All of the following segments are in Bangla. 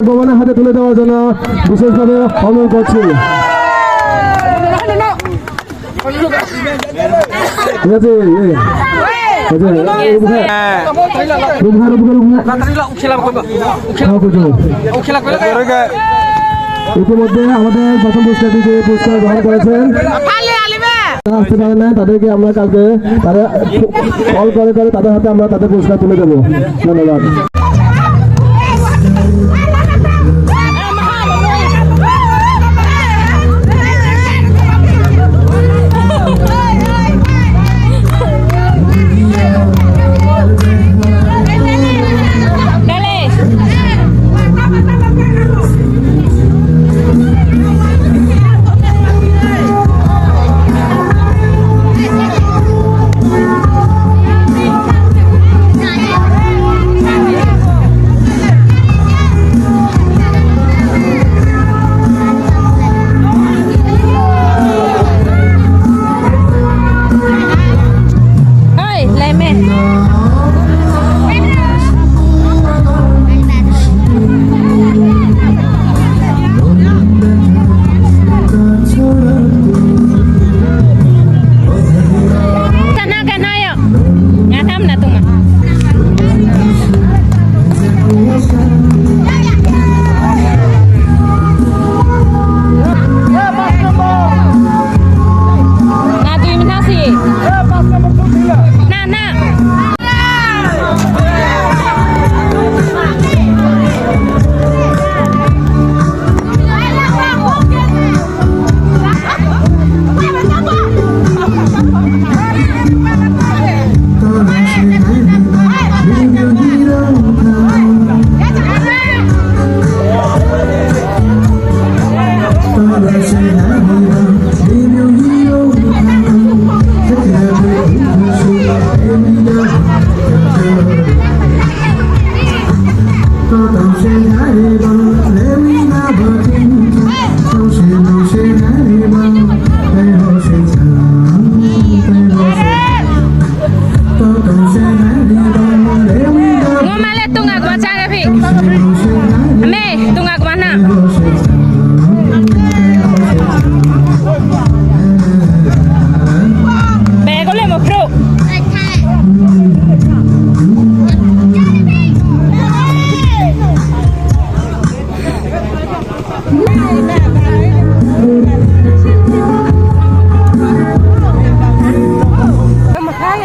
ভগবানের হাতে তুলে দেওয়ার জন্য বিশেষভাবে অনুরোধ করছি। ঠিক আছে, ইতিমধ্যে আমাদের প্রথম পুরস্কারটি যে পুরস্কার গ্রহণ করেছেন আসতে পারে না, তাদেরকে আমরা কালকে তারা কল করে তাদের হাতে আমরা তাদের পুরস্কার তুলে দেবো। ধন্যবাদ।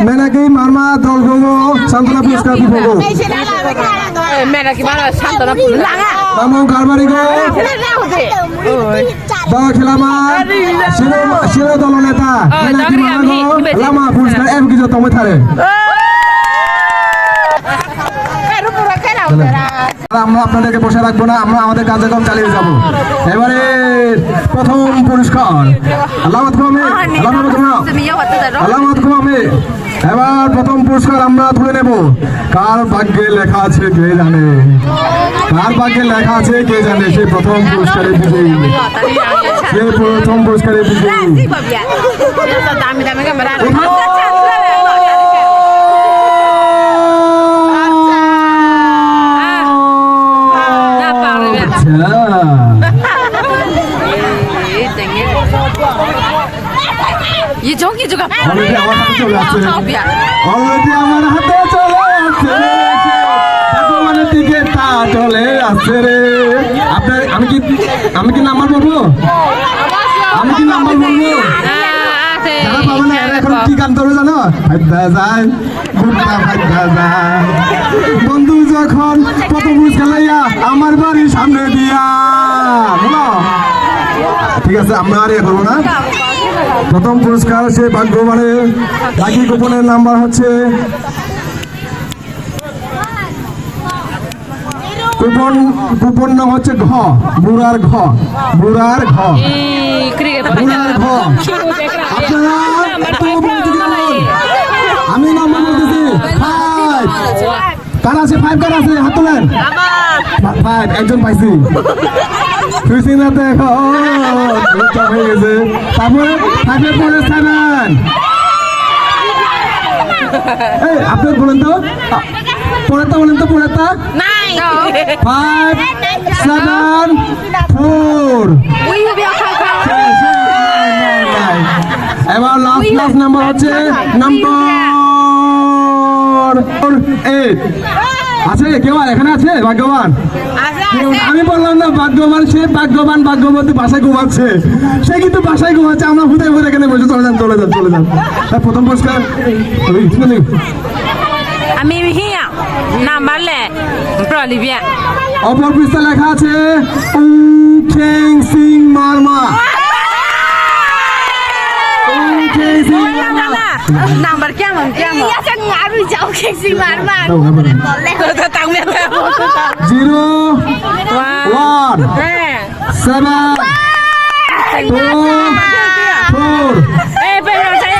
Menaki Marma Dolgomo Santana Puskar Pipogo Menaki Mara Santana Pulanga Namo Galmarigo Bawa Khilama Shiro Doloneta Menaki Margo Lama Puskar M Gijo Tome Thare আমরা আপনাদেরকে বসে রাখবো না, আমরা আমাদের কার্যক্রম চালিয়ে যাব। এবারে প্রথম পুরস্কার এবার প্রথম পুরস্কার আমরা তুলে নেব। কার ভাগ্যে লেখা আছে কে জানে, কার ভাগ্যে লেখা আছে কে জানে, সে প্রথম পুরস্কারের বিজয়ী, সে প্রথম পুরস্কারের বিজয়ী। 이 저기 juga অলরেডি আমার হাতে চলে আসছে, অলরেডি আমার হাতে চলে আসছে, ভগবানের দিকে তা চলে আসছে রে। আপনার আমি কি নাম্বার বলবো, আমি কি নাম্বার বলবো? যারা পাবো না এরা এখন কি গান করবে জানো? যায় বন্ধু যখন প্রথম পুরস্কার লাইয়া আমার বাড়ির সামনে দিয়া, ঠিক আছে আমরা আর ইয়ে করবো না। প্রথম পুরস্কার সে ভাগ্যবানে বাকি গোপনের নাম্বার হচ্ছে কুপন নাম হচ্ছে ঘ, বুড়ার ঘ, বুড়ার ঘ, বুড়ার ঘ। আপনারা আমি নাম্বার বলতেছি 5, কার আছে 5, কার আছে হাত তোলেন। 5 একজন পাইছি, খুশি না দেখো হয়ে গেছে। তারপরে 5 এর পরে 7 এই আপনি বলেন তো পড়াতা বলেন তো পড়াতা 5 7 4 এবার লাস্ট নাম্বার হচ্ছে নাম্বার 8 আছে কেউ আর এখানে আছে ভাগ্যবান আমি বললাম না ভাগ্যবান সে ভাগ্যবান ভাগ্যবতী বাসায় ঘুমাচ্ছে সে কিন্তু বাসায় ঘুমাচ্ছে আমরা হুদে হুদে এখানে বসে চলে যান তার প্রথম পুরস্কার আমি হিয়া নাম্বার লে প্রলিভিয়া অপর পৃষ্ঠা লেখা আছে ছেং সিং মারমা নাম্বার কেমন কেমন ngaruh jauh ke si Marman. 0 1 হ্যাঁ 7 2 4 eh pero saya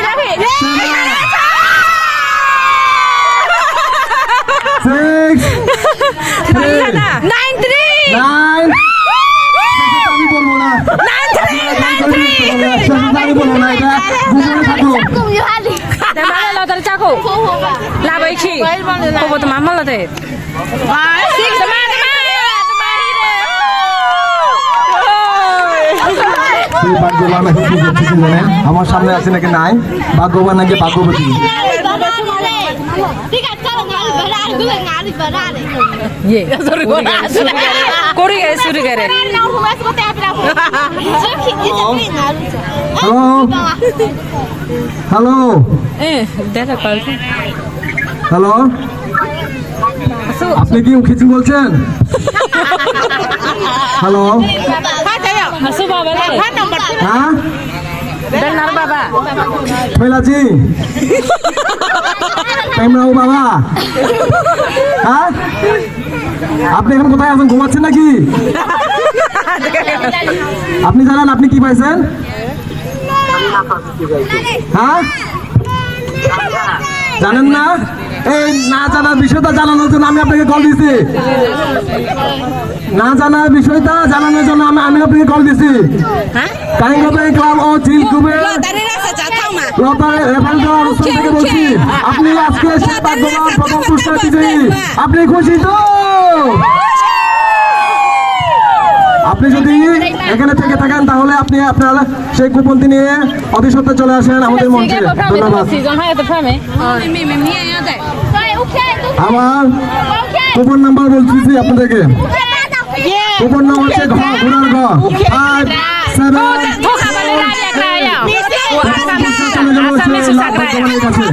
Rafi 6 3 93 9 আমি বলবো না আমি বলবো না এটা গুগলে থাকো Aku Yohani. Mana lo tadi caku? Labai ki. Kau tu mama lo tadi. সেই ভাগ্যবান নাকি কি করতেছি জানেন আমার সামনে আছে নাকি নাই ভাগ্যবান নাকি ভাগ্যবতী Tiga cara ngaruh benar, gue ngaruh benar. Ye. Kori gare suri gare. Nah, rumah seperti apa aku? Jadi ini ngaruh. Hello Dada kau. Hello আপনি কি খিচুড়ি বলছেন হ্যালো Masuk baba lagi. হ্যাঁ Benar baba. ফেলাছি প্রেমরাও বাবা হ্যাঁ আপনি এখন কোথায় আছেন ঘুমাচ্ছেন নাকি আপনি জানেন আপনি কি পাইছেন হ্যাঁ জানেন না এই না জানার বিষয়টা জানানোর জন্য আমি আপনাকে কল দিছি না জানার বিষয়টা জানানোর জন্য আমি আপনাকে কল দিছি কারিগঞ্জ ক্লাব ও চিলকুবে লতারে রেফারেন্স অনুষ্ঠান থেকে বলছি আপনি আজকে সেই ভাগ্যবান প্রথম পুরস্কার বিজয়ী আপনি খুশি তো আপনি যদি এখানে থেকে থাকেন তাহলে আপনি আপনার সেই কুপনটি নিয়ে অতি সত্ত্বে চলে আসেন আমাদের মঞ্চে ধন্যবাদ Season hai tu pame. আমার কুপন নাম্বার বলছি আপনাদেরকে কুপন নাম্বার হচ্ছে ঘোড়ার ঘ 5 7 Kau kabar lagi ya? Asam চলে যাবো asam সেই susah ভাগ্যবানের কাছে